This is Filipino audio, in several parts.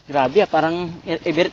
Grabe ah, parang ever.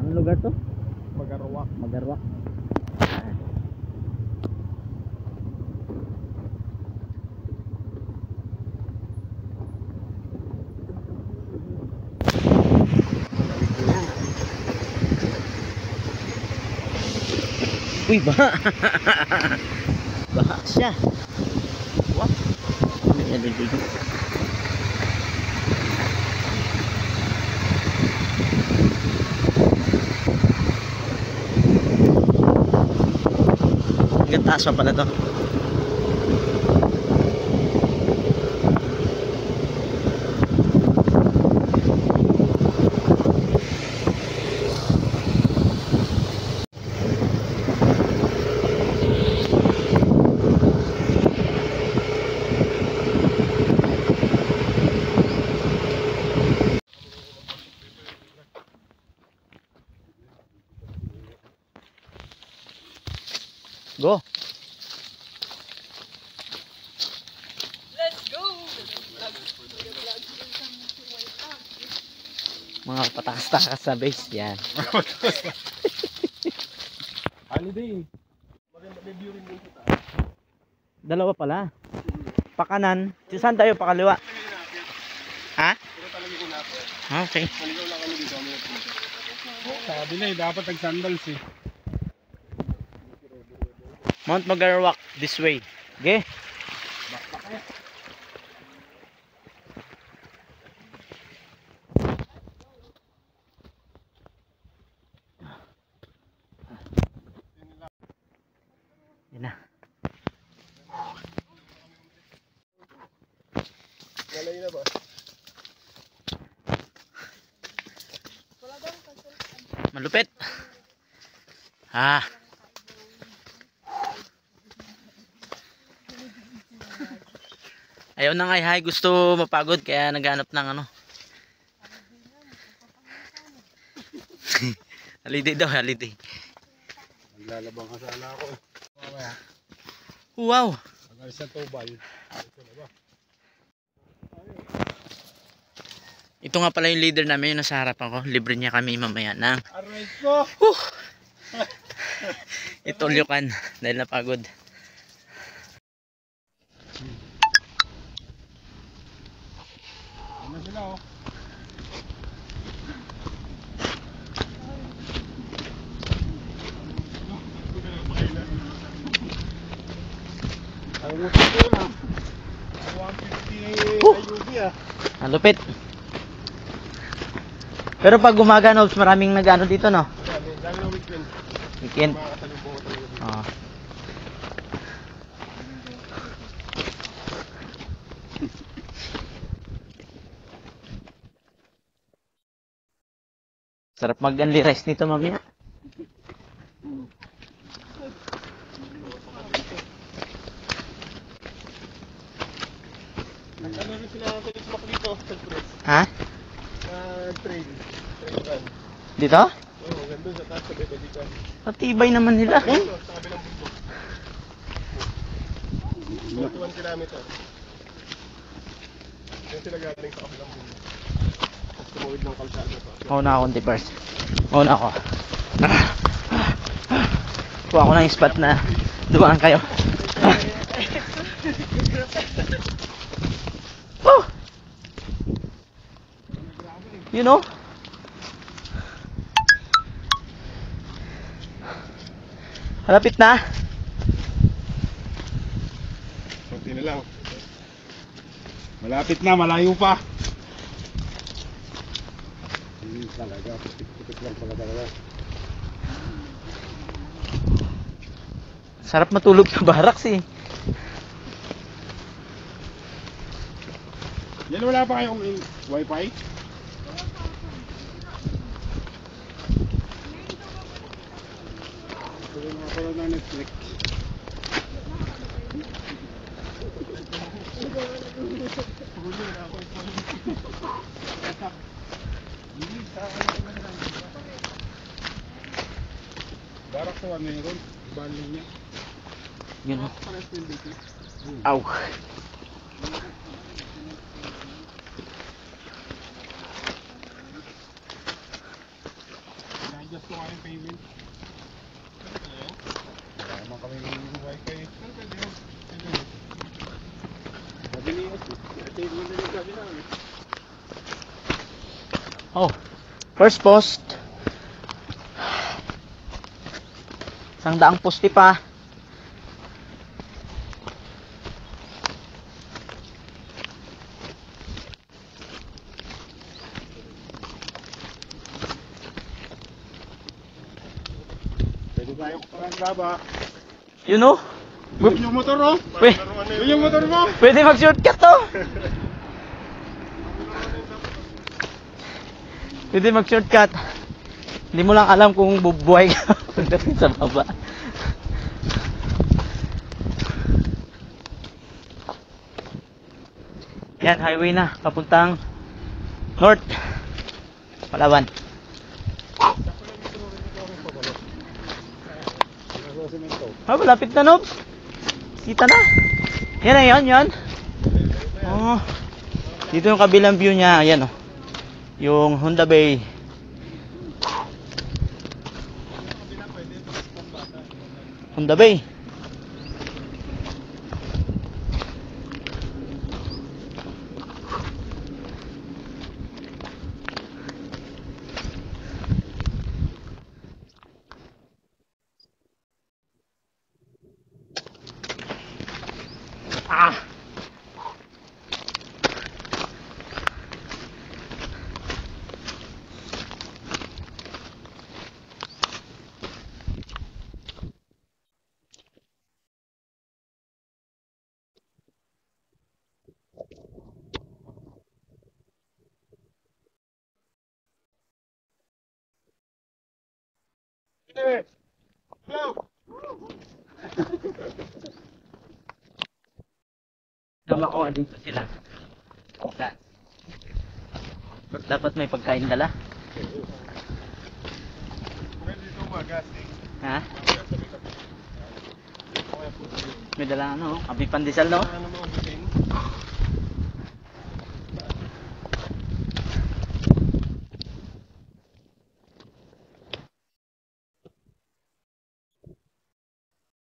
Anong lugar to? Magarwak. Magarwak. Uy, baha. Baha siya. What? Hanggang taas pa pala to. Go. Let's go! Mga patakas-takas sa base yan. Holiday. Maganda may view rin dito sa taas. Dalawa pala. Pakanan. Saan tayo? Pakaliwa. Ha? Pero talaga ko na ako. Okay. Maligaw lang kami dito. Sabi na eh, dapat nag-sandals eh. Mount Magarwak this way. Okay? Yan na. Lalay na ba? Malupit. Ah. Ayaw na nga hay, gusto mapagod kaya naghanap ng ano. Holiday daw, holiday. Maglalabang ka sana ako. Mamaya. Wow. Hanggang sa tubal. Ito nga pala yung leader namin, yung nasa harapan ko. Libre niya kami mamaya ng Aray ko! itulyukan dahil napagod. Ano sila oh? Ang mutik ko na. 150 IUB ah. Ang lupit. Pero pag gumagana, maraming nag-ano dito, no? Dami ng weekend. Weekend. Makakasalubong ko talaga dito. Oh. Sarap mag-only rest nito mamaya. Ano rin sila Felix Mac dito sa press? Ha? Trail. Trail run. Dito? Oo, gandun sa taas sa bebe dito. Patibay naman nila. Dito, sa kabilang bundok. 41 kilometer. Yan sila galing sa kabilang bundok. Tapos tumawid ng kalsada pa. Mauna ako, Tipers. Mauna ako. Kuha ko ng spot na dumaan kayo. Oh! You know? Malapit na. Kunti na lang. Malapit na, malayo pa. Talaga, putik-putik lang pala talaga. Sarap matulog sa barracks eh. Dahil wala pa kayong wifi? Sabi mga pala ng Netflix. Barak sa ano yun? Bali niya. Yun o. Aw. Na-adjust ko kayong payment. Wala naman kami ng wifi. Sabi niyo, achievement na yung sabi namin. Oh. First post. Isang daang poste pa. Pwede tayo parang gaba. Yun o. Yun yung motor oh. Yun yung motor mo. Pwede mag-shortcut to. Pwede mag-shortcut. Hindi mo lang alam kung bubuhay ka pagdating sa baba. Yan, highway na. Papuntang North Palawan. Ah, malapit na, Nobs. Kita na. Yan na yan, yan. Oh. Dito yung kabilang view niya. Ayan, oh. Yung Honda Bay. Honda Bay. Ah. Makuha dito sila. Dapat may pagkain dala. Dito ba gas eh? Ha? May dala ano, kapi pandesal no? Ano mo bitin?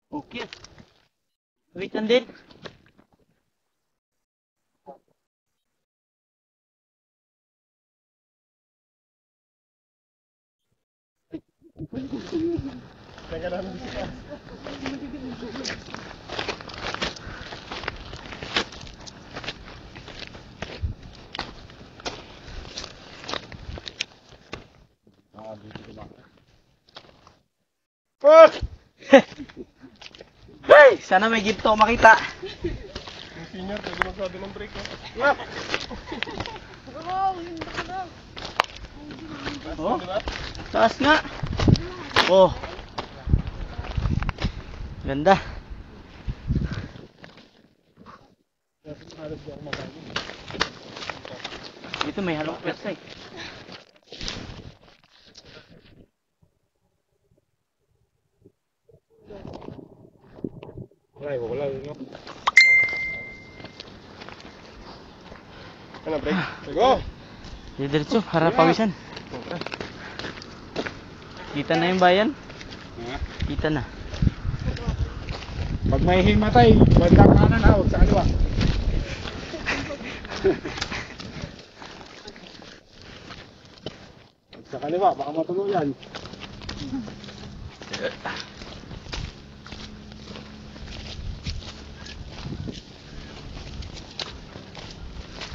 Okay. Wait din. Teka lang bisita. Dito ba? Oh! Hey! Sana may ginto makita. Yung senior, pwede magsabi ng break oh. Oh, taas nga. Oh. Ganda. Dito may halong pwersa eh. Wala yun. Ano break? Go! Diretso, harap pawisan. Kita na yung bayan? Kita na. Pag may himatay, bandang kanan ha, huwag sa kaliwa. Huwag sa kaliwa, baka matuluyan.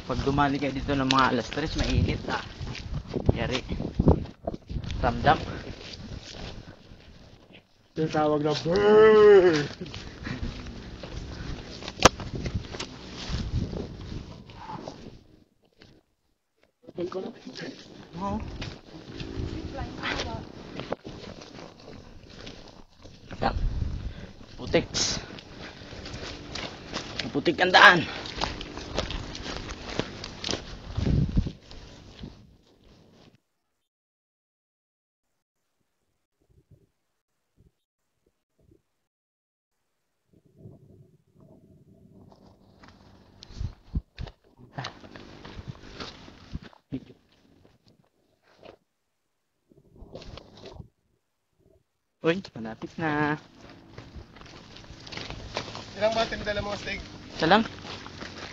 Pag dumali kayo dito ng mga alas 3, mainit ah. Yari. Ramdam. Yung tawag na BURN! Vortex. Putik ang daan. Uy, malapit na. Ilang ba tinidala mga steak? Isa lang.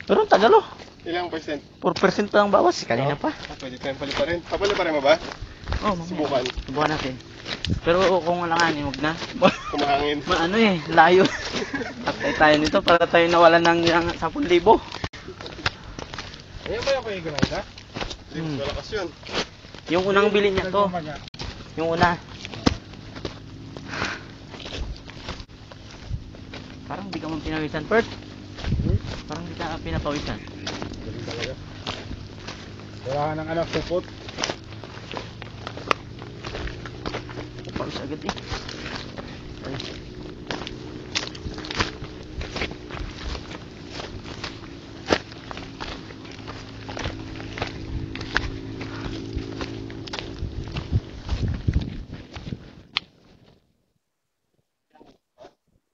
Pero ang tagal oh. Ilang percent? 4% pa ang bawas. Kanina pa. Pwede tayong paliparin. Papaliparin mo ba? Oh, Subukan. Subukan natin. Pero kung alanganin, huwag na. Kumahangin. Ano eh, layo. Patay tayo nito para tayo nawalan ng 10,000. Ayan ba yung kayo ganun, ha? Malakas yun. Yung unang bilhin niya to. Yung una. Parang di ka mo pinawisan, Pert. Parang di ka pinapawisan. Galing talaga. Wala ka ng anak supot. Pawis agad eh. Ay.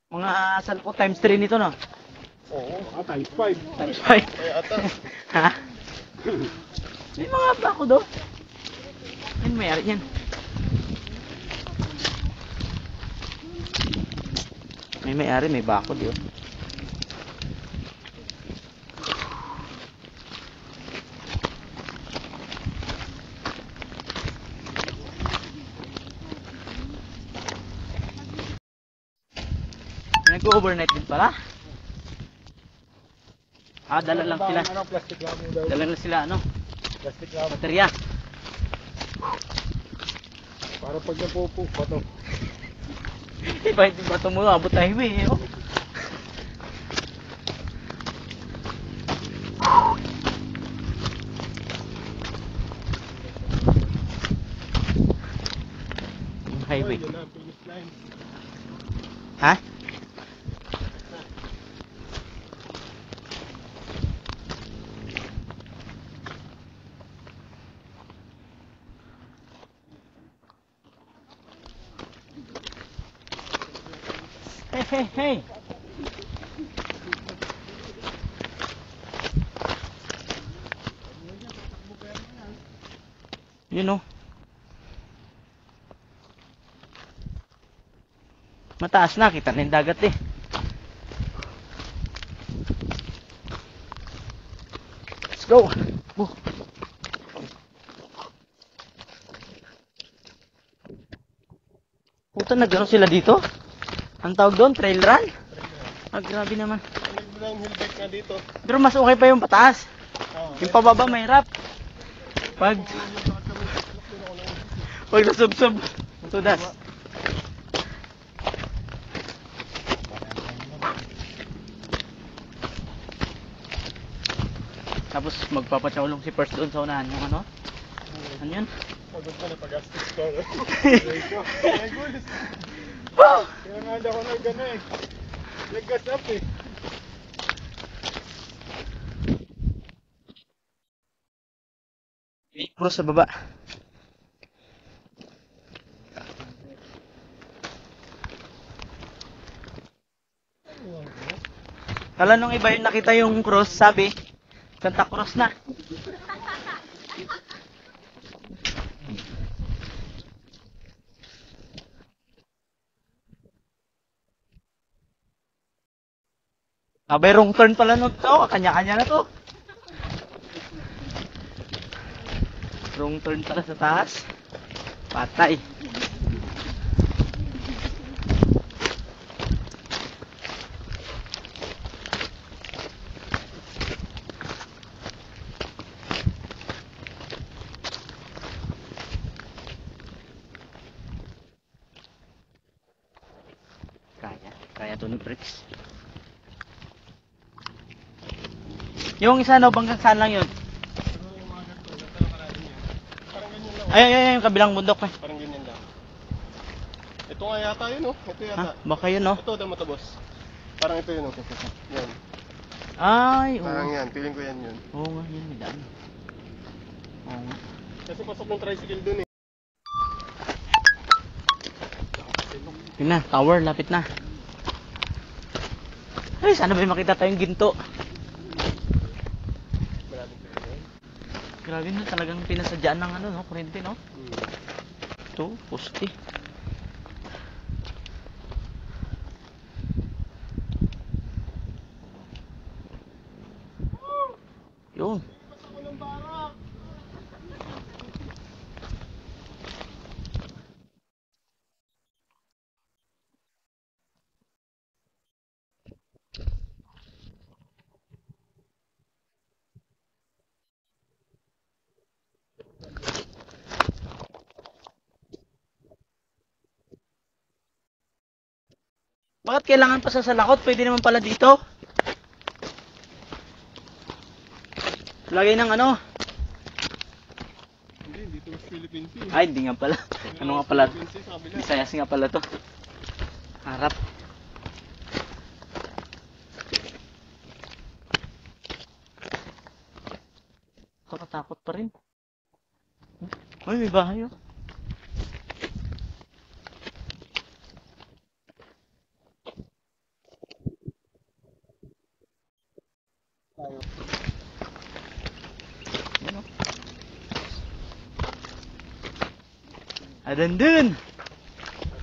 Mga salpo times 3 nito no? Oo, times 5. Times 5. Ay, ata. Ha? May mga bako do. Yan mayari yan. May-ari, may bako di oh. Nag-overnight din pala. Ah, dala lang sila. Ano, plastic lang mo daw. Dala lang sila ano, Plastic lang. baterya. Para pag napupo, pato. Iba hindi ba ito mo abot na highway eh oh. Yung highway. Yun na, finish line. Ha? Hey, hey, hey. You know. Mataas na, kita na yung dagat eh. Let's go. Oh. Puta, nagano sila dito? Ang tawag doon, trail run? Ah, grabe naman. Downhill bike nga dito. Pero mas okay pa yung pataas. Yung pababa mahirap. Pag nasubsob. Tudas. Tapos magpapatsawlong si First doon sa unahan. Yung ano? Ano yun? Pagod ka na pag-astis ko. Ay, gulis. Wow! Kaya nga ako nag-ano eh. Nag-gas up eh. Cross sa baba. Kala nung iba yung nakita yung cross, sabi, Santa Cruz na. Abay, wrong turn pala nun to. Kanya-kanya na to. Wrong turn pala sa taas. Patay. Kaya to ng bricks. Yung isa no, hanggang saan lang yun? Parang ganyan lang. Ay, yung kabilang bundok eh. Parang ganyan lang. Ito nga yata yun, oh. Ito yata. Ha? Baka yun, no? Ito, damo boss. Parang ito yun, oh. Yan. Ay, Parang oo. yan. Feeling ko yan yun. Oo nga, yun, may daan. Oo nga. Kasi pasok ng tricycle dun, eh. Yun na, tower, lapit na. Ay, sana ba makita tayong ginto? Maraming pwede. Grabe na, talagang pinasadyaan ng ano, no? Kurente, no? Ito, poste. Yun. Bakit kailangan pa sa salakot? Pwede naman pala dito. Lagay ng ano? Hindi, dito sa Philippines, eh. Ay, hindi nga pala. Ano nga pala? Philippines, eh, sa kabila. Visayas nga pala to. Harap. Kakatakot pa rin. Uy, may bahay oh. Tayo. Yan oh. Adan dun!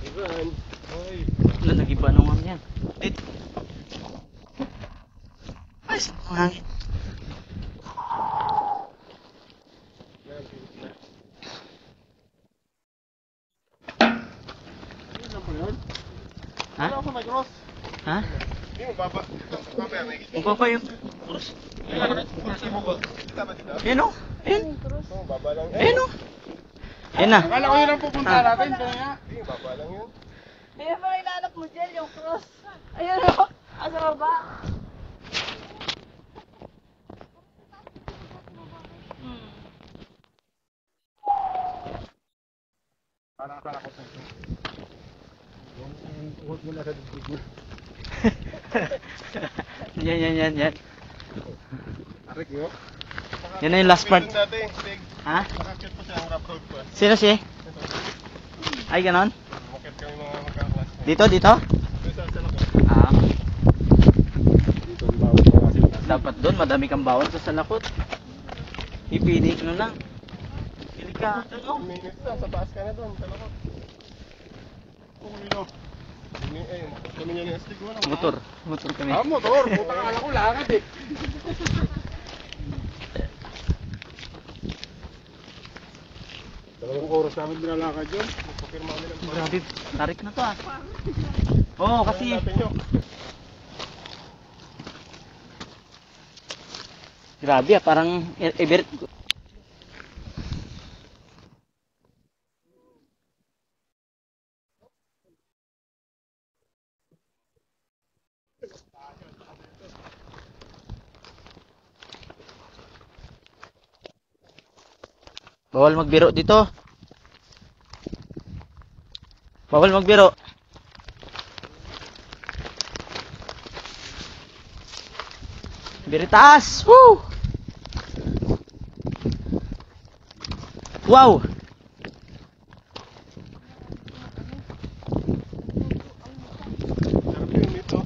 Ivan. Ay. Wala, nag-iba nung ang yan. Dito. Ay, sa hangin. Yan, Philippines. Ano ba yun? Ha? Wala ako may cross. Ha? Hindi mo baba. Mamaya may kita. Kung pa pa yung cross. Kursi mo ba? Kita ba dito? Yan oh. Yan. Oo, baba lang. Yan oh. Yan na. Akala ko yun ang pupunta natin. Kaya hindi, baba lang yun. Ayun pa inaanap mo dyan, yung cross. Ayun o, asa baba. Parang akala ko sa'yo. Huwag mo na sa dibdib mo. Yan. Arik yun. Yan na yung last part. Dati, Stig. Ha? Nakakit pa siya ang rap road pa. Sino si? Ay, ganon? Makit kami mga magkaklas. Dito, dito? Doon sa salakot. Ah, Dito ang bawat mga sila. dapat doon, madami kang bawal sa salakot. Ipili ko na lang. Pili ka, ano? Minutes na, sa taas ka na doon, salakot. Uy, no. Ayun, kami niya ni Astig mo. Motor kami. Ah, motor. Puta kala ko lakad eh. Dalawang oras namin binalakad yun. Magpapirma kami ng Grabe, tarik na to ah. Oo, kasi natin yun. grabe ah, parang Everett. Bawal magbiro dito. Bawal magbiro. Biritas! Woo! Wow! Sarap yun dito.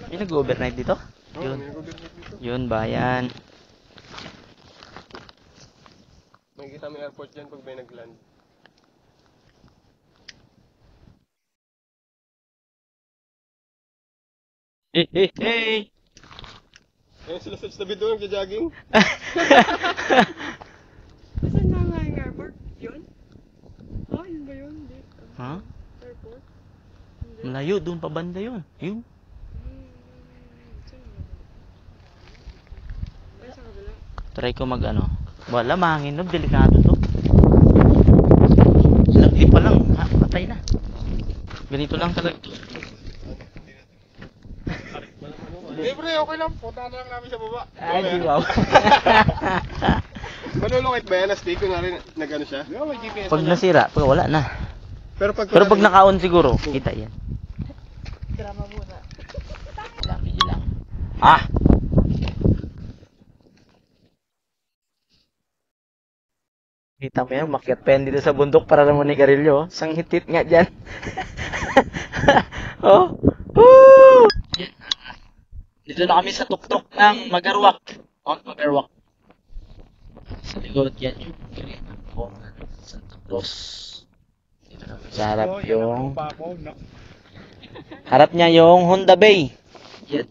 May nag-overnight dito? Oo, Yun. may overnight dito. Yun, bayan. Nakikita may airport dyan pag may nag-land. Hey, hey, hey! Ayun sila sa tabi doon, nagja-jogging. Saan na nga yung airport? Yun? Oh, yun ba yun? Hindi. Ha? Airport? Malayo, doon pa banda yun. Yun. Saan nga ba? Ay, sa kabila. Try ko mag ano. Wala, mahangin no. Delikado to. Lagli pa lang. Ha, patay na. Ganito lang talaga. Eh pre, okay lang. Punta na lang namin sa baba. Ay, di wow. Manulungkit ba yan? Astig ko na rin nag-ano siya? May GPS Pag nasira, pag wala na. Pero pag naka-on siguro, kita yan. Drama muna. Lang, video lang. Ah! Kita mo yan, makyat pa yan dito sa bundok para naman ni Garillo. Sang hitit nga dyan. Oh! Woo! Yan. Dito na kami sa tuktok ng Magarwak. Mount Magarwak. Sa likod yan yung Santa Cruz. Dito na sa harap yung... Harap niya yung Honda Bay. Yan.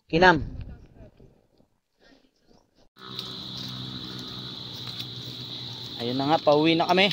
Kinam. Ayun na nga, pauwi na kami.